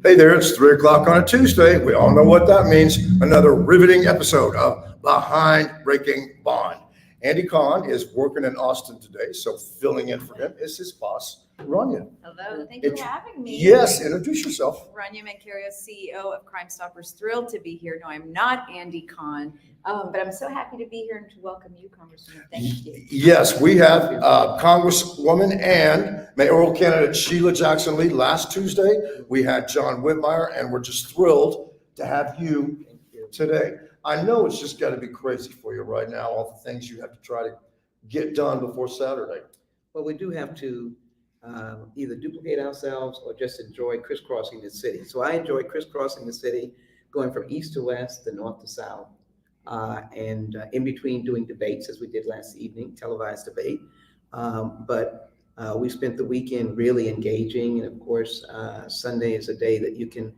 Hey there, it's 3 o'clock on a Tuesday. We all know what that means. Another riveting episode of Behind Breaking Bond. Andy Kahn is working in Austin today, so filling in for him is his boss, Rania. Hello, thank you for having me. Yes, introduce yourself. Rania Mancario, CEO of Crime Stoppers. Thrilled to be here. No, I'm not Andy Kahn, but I'm so happy to be here and to welcome you, Congressman. Thank you. Yes, we have Congresswoman and mayoral candidate Sheila Jackson Lee. Last Tuesday, we had John Whitmire, and we're just thrilled to have you today. I know it's just got to be crazy for you right now, all the things you have to try to get done before Saturday. Well, we do have to either duplicate ourselves or just enjoy crisscrossing the city. So I enjoy crisscrossing the city, going from east to west, the north to south, and in between doing debates, as we did last evening, televised debate. But we spent the weekend really engaging, and of course, Sunday is a day that you can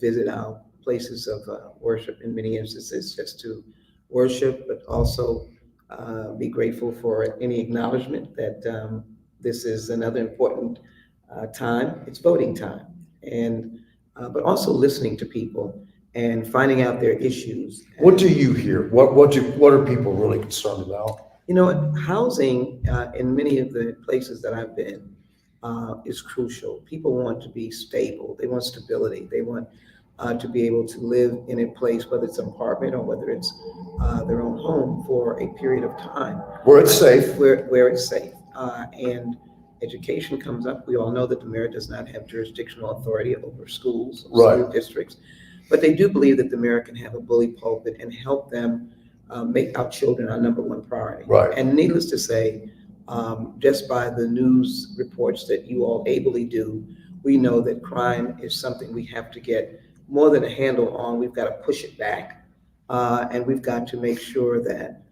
visit our places of worship in many instances, just to worship, but also be grateful for any acknowledgement that this is another important time. It's voting time, and but also listening to people and finding out their issues. What do you hear? What are people really concerned about? You know, housing in many of the places that I've been is crucial. People want to be stable. They want stability. They want to be able to live in a place, whether it's an apartment or whether it's their own home for a period of time. Where it's safe. Where it's safe. And education comes up. We all know that the mayor does not have jurisdictional authority over schools or school districts, but they do believe that the mayor can have a bully pulpit and help them make our children our number one priority. Right. And needless to say, just by the news reports that you all ably do, we know that crime is something we have to get more than a handle on. We've got to push it back, and we've got to make sure that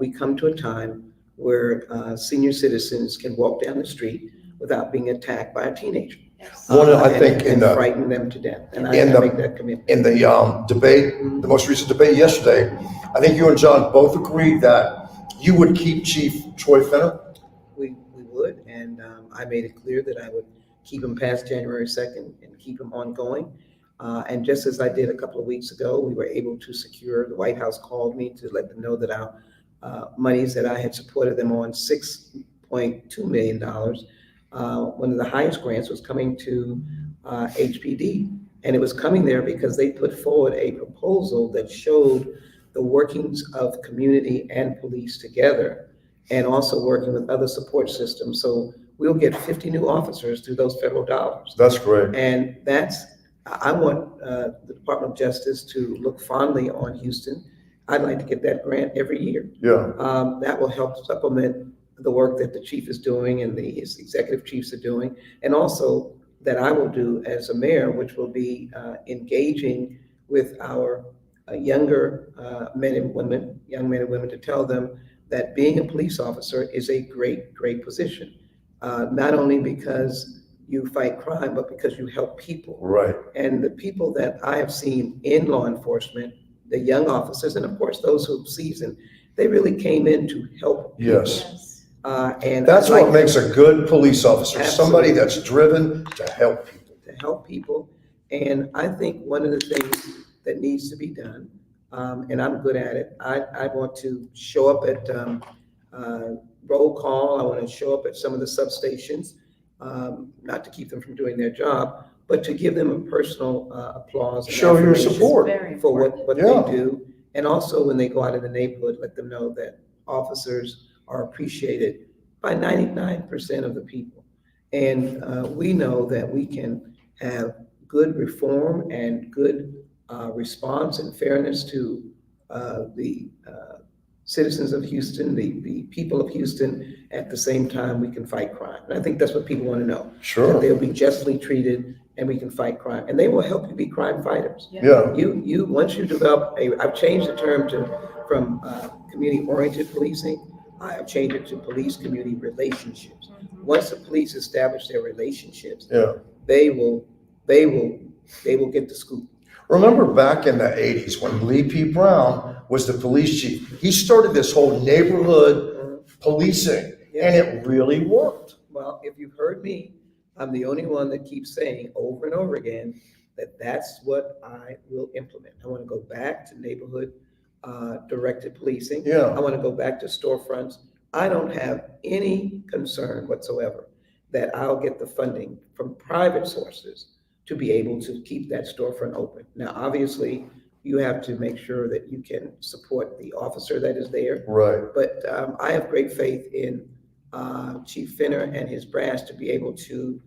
we come to a time where senior citizens can walk down the street without being attacked by a teenager. Yes. And frighten them to death. And I make that commitment. In the debate, the most recent debate yesterday, I think you and John both agreed that you would keep Chief Troy Fenner. We would, and I made it clear that I would keep him past January 2nd and keep him ongoing. And just as I did a couple of weeks ago, we were able to secure, the White House called me to let them know that our monies that I had supported them on, $6.2 million, one of the highest grants was coming to HPD. And it was coming there because they put forward a proposal that showed the workings of community and police together, and also working with other support systems. So we'll get 50 new officers through those federal dollars. That's great. And I want the Department of Justice to look fondly on Houston. I'd like to get that grant every year. Yeah. That will help supplement the work that the chief is doing and his executive chiefs are doing, and also that I will do as a mayor, which will be engaging with our younger men and women, young men and women, to tell them that being a police officer is a great, great position. Not only because you fight crime, but because you help people. Right. And the people that I have seen in law enforcement, the young officers, and of course those who've seasoned, they really came in to help people. Yes. And That's what makes a good police officer. Absolutely. Somebody that's driven to help people. To help people. And I think one of the things that needs to be done, and I'm good at it, I want to show up at roll call. I want to show up at some of the substations, not to keep them from doing their job, but to give them a personal applause. Show your support for what they do. And also when they go out in the neighborhood, let them know that officers are appreciated by 99% of the people. And we know that we can have good reform and good response and fairness to the citizens of Houston, the people of Houston. At the same time, we can fight crime. And I think that's what people want to know. Sure. That they'll be justly treated and we can fight crime. And they will help you be crime fighters. Yeah. You once you develop I've changed the term from community-oriented policing. I have changed it to police-community relationships. Once the police establish their relationships, they will get the scoop. Remember back in the 80s when Lee P. Brown was the police chief, he started this whole neighborhood policing, and it really worked. Well, if you've heard me, I'm the only one that keeps saying over and over again that's what I will implement. I want to go back to neighborhood directed policing. I Yeah, want to go back to storefronts. I don't have any concern whatsoever that I'll get the funding from private sources to be able to keep that storefront open. Now, obviously, you have to make sure that you can support the officer that is there. right. But I have great faith in Chief Finner and his brass to be able to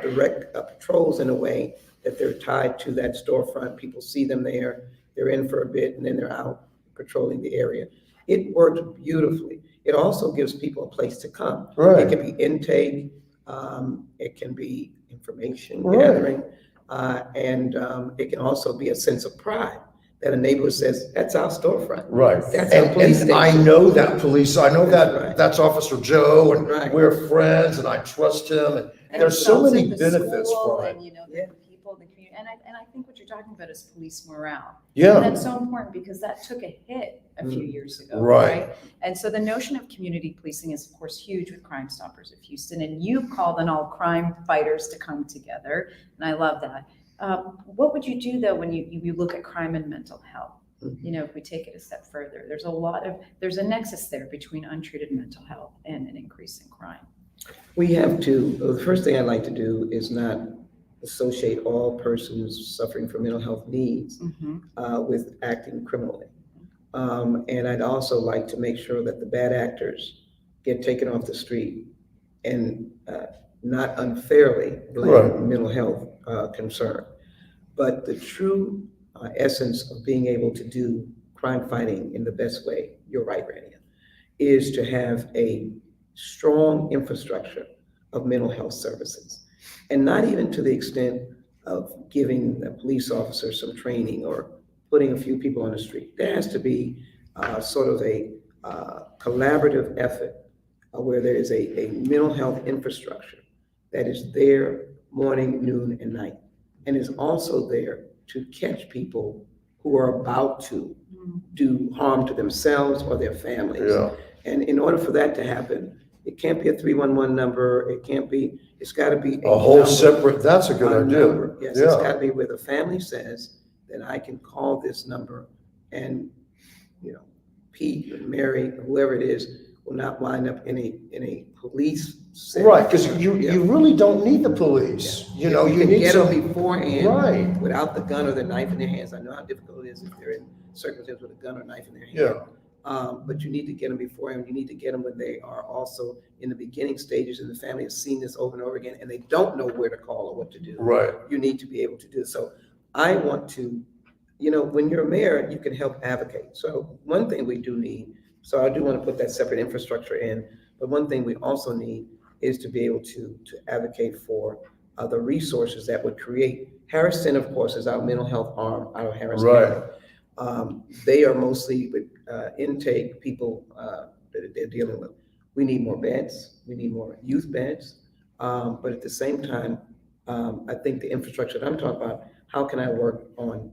direct patrols in a way that they're tied to that storefront. People see them there, they're in for a bit, and then they're out patrolling the area. It worked beautifully. It also gives people a place to come. It Right. can be intake, it can be information Right. gathering, and it can also be a sense of pride that a neighborhood says, that's our storefront. Right. That's our police And I station. know that police, I know That's that, right. that's Officer Joe, and Right. we're friends, and I trust him, and And there's it so builds many up the benefits school from it. And, you know, Yeah. the people, the community, and I think what you're talking about is police morale. And Yeah, that's so important because that took a hit a few years ago, Right. right? And so the notion of community policing is of course huge with Crime Stoppers of Houston, and you called on all crime fighters to come together, and I love that. What would you do though when you look at crime and mental health? You know, if we take it a step further, there's a nexus there between untreated mental health and an increase in crime. We have to, the first thing I'd like to do is not associate all persons suffering from mental health needs with acting criminally. And I'd also like to make sure that the bad actors get taken off the street and not unfairly blame Right. mental health concern. But the true essence of being able to do crime fighting in the best way, you're right, Randy, is to have a strong infrastructure of mental health services. And not even to the extent of giving the police officer some training or putting a few people on the street. There has to be sort of a collaborative effort where there is a mental health infrastructure that is there morning, noon, and night, and is also there to catch people who are about to do harm to themselves or their families. yeah, And in order for that to happen, it can't be a 311 number, it's gotta be. a whole number, separate, that's a good a idea. number. Yes, it's Yeah, gotta be where the family says that I can call this number and, you know, Pete or Mary, or whoever it is, will not wind up in a police cell. right, because you Yeah. really don't need the police, you know, you can need get some, them beforehand. right, Without the gun or the knife in their hands. I know how difficult it is if they're in circumstances with a gun or knife in their hand. yeah, But you need to get them beforehand. You need to get them when they are also in the beginning stages and the family has seen this over and over again and they don't know where to call or what to do. right, You need to be able to do. So I want to, you know, when you're a mayor, you can help advocate. So one thing we do need, so I do want to put that separate infrastructure in, but one thing we also need is to be able to advocate for the resources that would create. Harris Center, of course, is our mental health arm out of Harris Right. County. They are mostly with intake people that they're dealing with. We need more beds, we need more youth beds, but at the same time, I think the infrastructure that I'm talking about, how can I work on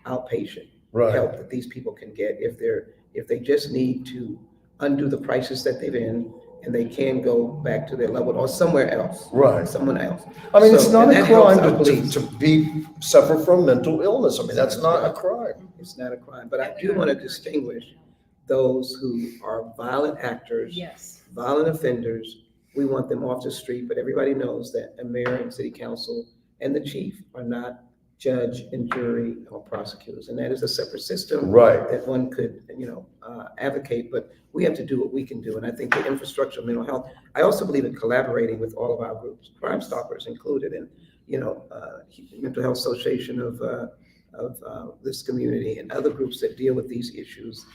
outpatient right, help that these people can get if they just need to undo the crisis that they're in and they can go back to their level or somewhere else, right. someone else. I mean, it's So, not and a that helps crime our to police. be, suffer from mental illness, I mean, that's not a crime. It's not a crime, but I do want to distinguish those who are violent actors, Yes. violent offenders. We want them off the street, but everybody knows that a mayor and city council and the chief are not judge and jury or prosecutors, and that is a separate system Right, that one could, advocate, but we have to do what we can do. And I think the infrastructure of mental health, I also believe in collaborating with all of our groups, Crime Stoppers included, and, Mental Health Association of this community and other groups that deal with these issues.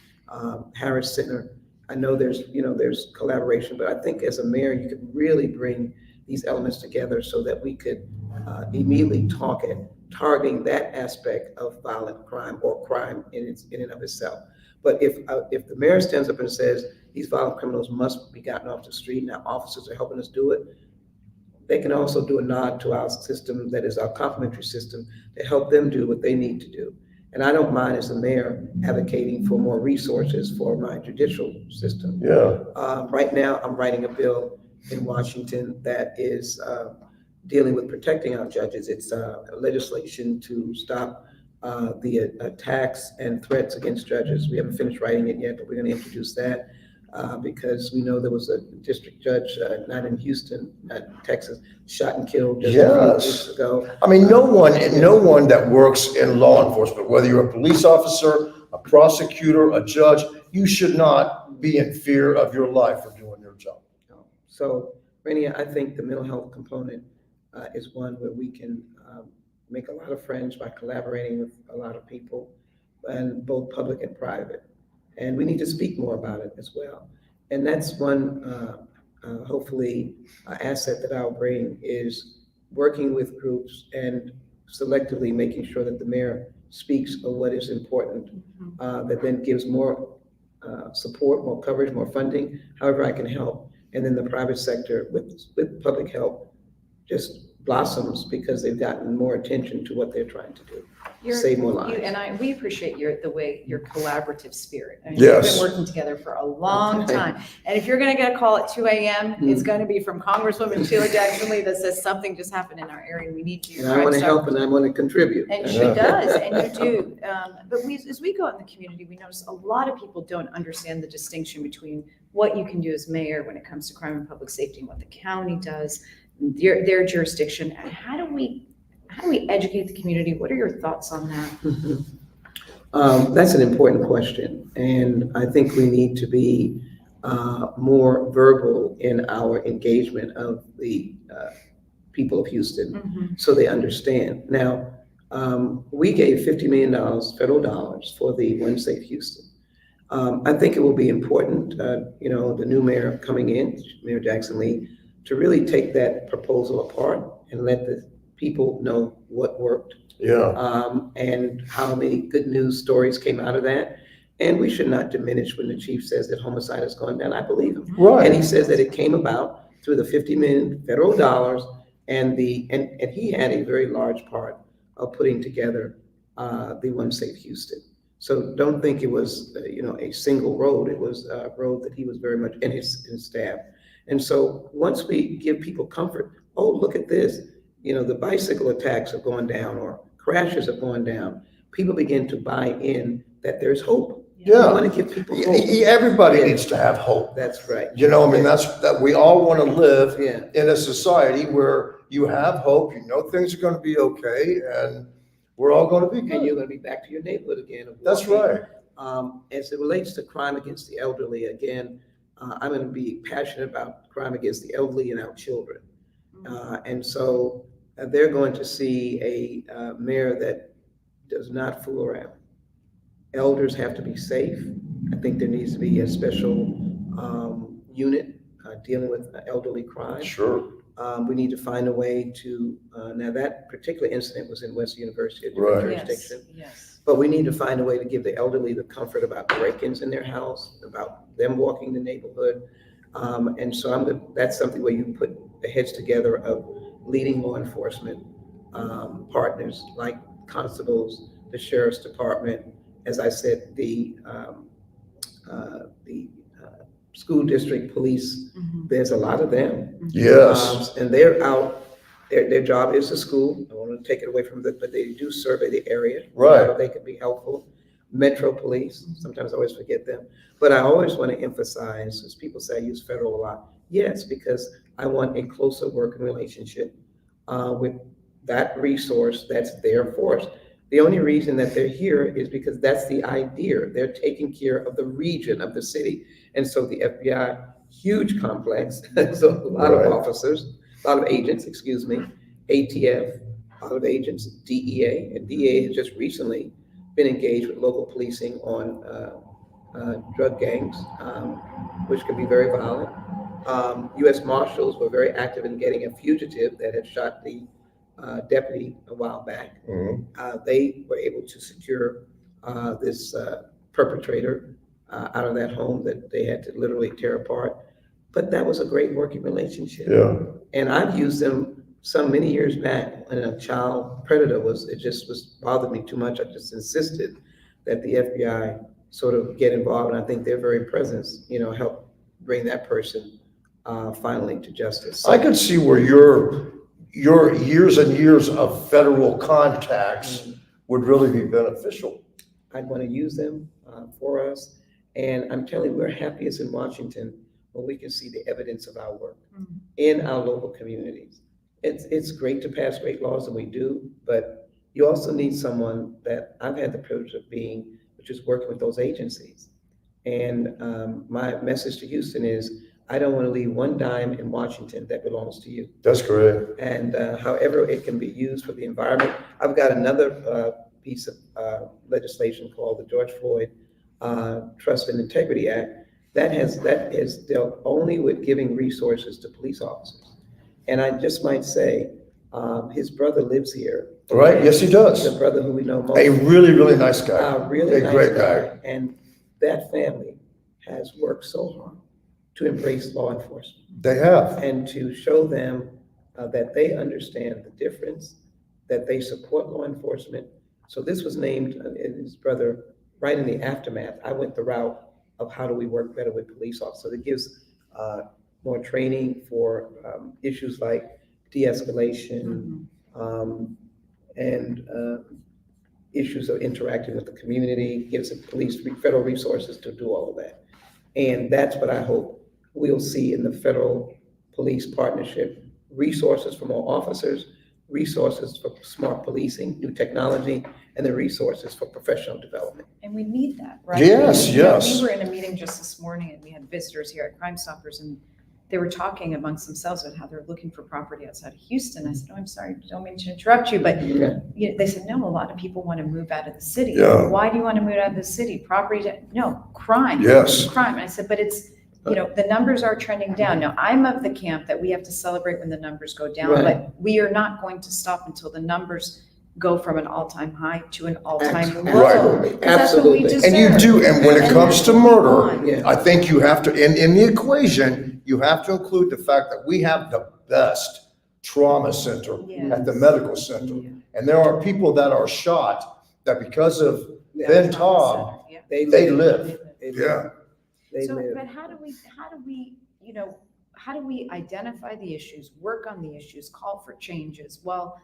Harris Center, I know there's collaboration, but I think as a mayor, you could really bring these elements together so that we could immediately targeting that aspect of violent crime or crime in and of itself. But if the mayor stands up and says these violent criminals must be gotten off the street, now officers are helping us do it, they can also do a nod to our system that is our complementary system to help them do what they need to do. And I don't mind as a mayor advocating for more resources for my judicial system. yeah, Right now, I'm writing a bill in Washington that is dealing with protecting our judges. It's legislation to stop the attacks and threats against judges. We haven't finished writing it yet, but we're going to introduce that because we know there was a district judge, not in Houston, Texas, shot and killed just a Yes. few weeks ago. I mean, no one that works in law enforcement, whether you're a police officer, a prosecutor, a judge, you should not be in fear of your life for doing your job. So, Rainey, I think the mental health component is one where we can make a lot of friends by collaborating with a lot of people, and both public and private. And we need to speak more about it as well. And that's one, hopefully, asset that I'll bring is working with groups and selectively making sure that the mayor speaks of what is important, that then gives more support, more coverage, more funding, however I can help. And then the private sector with public help just blossoms because they've gotten more attention to what they're trying to do. Save more lives. We appreciate your collaborative spirit. I mean, Yes. We've been working together for a long time. And if you're gonna get a call at 2 a.m., it's gonna be from Congresswoman Sheila Jackson Lee that says something just happened in our area and we need you. And I want to help and I want to contribute. And she Yeah. does, and you do. But as we go out in the community, we notice a lot of people don't understand the distinction between what you can do as mayor when it comes to crime and public safety and what the county does, their jurisdiction. And how do we educate the community? What are your thoughts on that? That's an important question. And I think we need to be more verbal in our engagement of the people of Houston so they understand. Now, we gave $50 million federal dollars for the One Safe Houston. I think it will be important, the new mayor coming in, Mayor Jackson Lee, to really take that proposal apart and let the people know what worked. Yeah. And how many good news stories came out of that. And we should not diminish when the chief says that homicide has gone down. I believe him. Right. And he says that it came about through the $50 million federal dollars and he had a very large part of putting together the One Safe Houston. So don't think it was, a single road. It was a road that he was very much, and his staff. And so once we give people comfort, oh, look at this, the bicycle attacks have gone down or crashes have gone down, people begin to buy in that there's hope. Yeah. We want to give people hope. Everybody needs to have hope. That's right. That we all want to live Yeah. in a society where you have hope, things are going to be okay, and we're all going to be And good. you're going to be back to your neighborhood again. of That's walking. right. As it relates to crime against the elderly, again, I'm going to be passionate about crime against the elderly and our children. And so they're going to see a mayor that does not fool around. Elders have to be safe. I think there needs to be a special unit dealing with elderly crime. Sure. We need to find a way to, now that particular incident was in West University, a Right. different jurisdiction. Yes. But we need to find a way to give the elderly the comfort about break-ins in their house, about them walking the neighborhood. And so that's something where you can put the heads together of leading law enforcement partners like constables, the sheriff's department, as I said, the school district police. There's a lot of them. Yes. And they're out. Their job is the school. I want to take it away from them, but they do survey the area. Right. So they can be helpful. Metro Police, sometimes I always forget them. But I always want to emphasize, as people say I use federal a lot, yes, because I want a closer working relationship with that resource that's there for us. The only reason that they're here is because that's the idea. They're taking care of the region of the city. And so the FBI, huge complex, so a lot Right. of officers, a lot of agents, ATF, a lot of agents, DEA, and DEA has just recently been engaged with local policing on drug gangs, which can be very violent. U.S. Marshals were very active in getting a fugitive that had shot the deputy a while back. They were able to secure this perpetrator out of that home that they had to literally tear apart. But that was a great working relationship. Yeah. And I've used them many years back when a child predator bothered me too much. I just insisted that the FBI sort of get involved. And I think their very presence, help bring that person finally to justice. I could see where your years and years of federal contacts would really be beneficial. I'd want to use them for us. And I'm telling you, we're happiest in Washington when we can see the evidence of our work in our local communities. It's great to pass great laws, and we do, but you also need someone that I've had the privilege of being, which is working with those agencies. And my message to Houston is, I don't want to leave one dime in Washington that belongs to you. That's great. And however it can be used for the environment. I've got another piece of legislation called the George Floyd Trust and Integrity Act that is dealt only with giving resources to police officers. And I just might say, his brother lives here. Right, yes, he does. The brother who we know most. A really, really nice guy. A really A nice great guy. And that family has worked so hard to embrace law enforcement They have. and to show them that they understand the difference, that they support law enforcement. So this was named his brother right in the aftermath. I went the route of how do we work better with police officers. It gives more training for issues like de-escalation and issues of interacting with the community, gives the police federal resources to do all of that. And that's what I hope we'll see in the federal police partnership, resources for more officers, resources for smart policing, new technology, and the resources for professional development. And we need that, right? Yes, You know, yes. We were in a meeting just this morning and we had visitors here at Crime Stoppers and they were talking amongst themselves about how they're looking for property outside of Houston. I said, oh, I'm sorry, don't mean to interrupt you, but Yeah. they said, no, a lot of people want to move out of the city. Yeah. Why do you want to move out of the city? No, crime. Yes. Crime. And I said, but it's, the numbers are trending down. Now, I'm of the camp that we have to celebrate when the numbers go down, Right. but we are not going to stop until the numbers go from an all-time high to an all-time low. Absolutely. 'Cause that's what we Absolutely. deserve. And you do, and when it And comes that's to what we murder, want. Yeah. I think you have to, in the equation, you have to include the fact that we have the best trauma center at the Yes. medical center. Yeah. And there are people that are shot that because of Yeah. Ben Tom, Yeah. they live. They live. Yeah. They So, live. but how do we identify the issues, work on the issues, call for changes while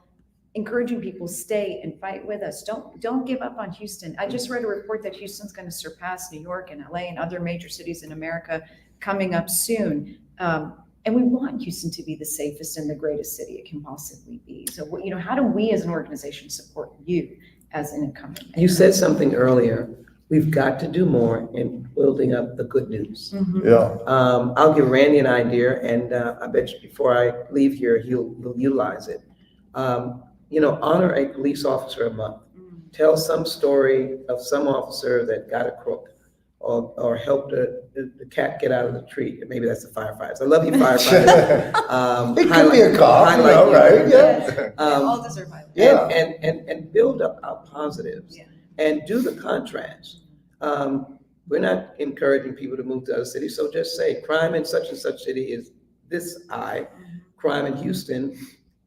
encouraging people stay and fight with us? Don't give up on Houston. I just read a report that Houston's going to surpass New York and LA and other major cities in America coming up soon. And we want Houston to be the safest and the greatest city it can possibly be. So, how do we as an organization support you as an incumbent? You said something earlier. We've got to do more in building up the good news. Mhm. Yeah. I'll give Randy an idea, and I bet you before I leave here, he'll utilize it. Honor a police officer a month. Mm. Tell some story of some officer that got a crook or helped the cat get out of the tree. Maybe that's the firefighters. I love you, firefighters. It could be a cop, highlight you. right? Yes. Yeah. They all deserve highlights. Yeah. And build up our positives Yeah. and do the contrast. We're not encouraging people to move to other cities, so just say crime in such and such city is this high. Crime in Houston,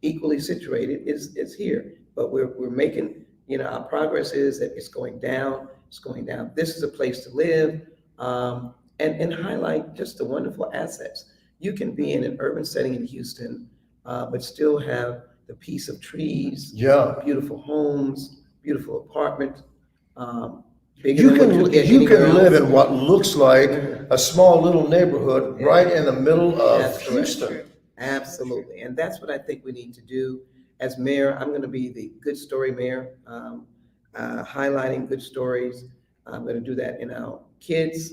equally situated, is here. But we're making, our progress is that it's going down. It's going down. This is a place to live, and highlight just the wonderful assets. You can be in an urban setting in Houston, but still have the peace of trees, Yeah. beautiful homes, beautiful apartments. You can live in what looks like Mhm. a small little neighborhood right in the middle of That's correct. Houston. Absolutely, and that's what I think we need to do. As mayor, I'm gonna be the good story mayor, highlighting good stories. I'm gonna do that in our kids,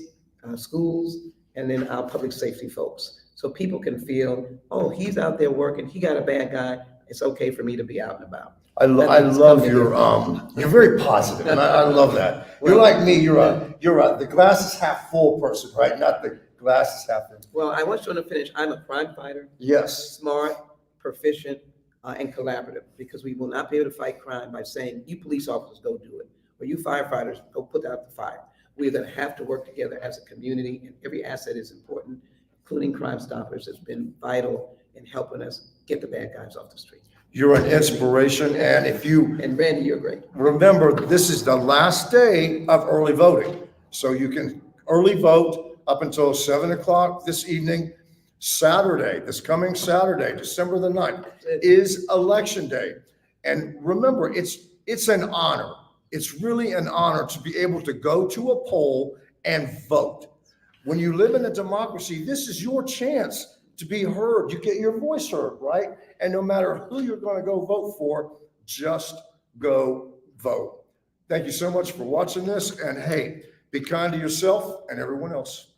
schools, and then our public safety folks. So people can feel, oh, he's out there working, he got a bad guy, it's okay for me to be out and about. I Nothing's love coming your, you're very positive, and I love that. You're like me, you're the glass is half full person, right? Not the glass is half empty. Well, I want you to finish, I'm a crime fighter, Yes. smart, proficient, and collaborative, because we will not be able to fight crime by saying, you police officers, go do it, or you firefighters, go put out the fire. We're gonna have to work together as a community, and every asset is important, including Crime Stoppers has been vital in helping us get the bad guys off the street. You're an inspiration, and if you And Randy, you're great. remember, this is the last day of early voting. So you can early vote up until 7 o'clock this evening. Saturday, this coming Saturday, December the 9th, is Election Day. And remember, it's an honor. It's really an honor to be able to go to a poll and vote. When you live in a democracy, this is your chance to be heard. You get your voice heard, right? And no matter who you're going to go vote for, just go vote. Thank you so much for watching this. And hey, be kind to yourself and everyone else.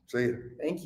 See you. Thank you.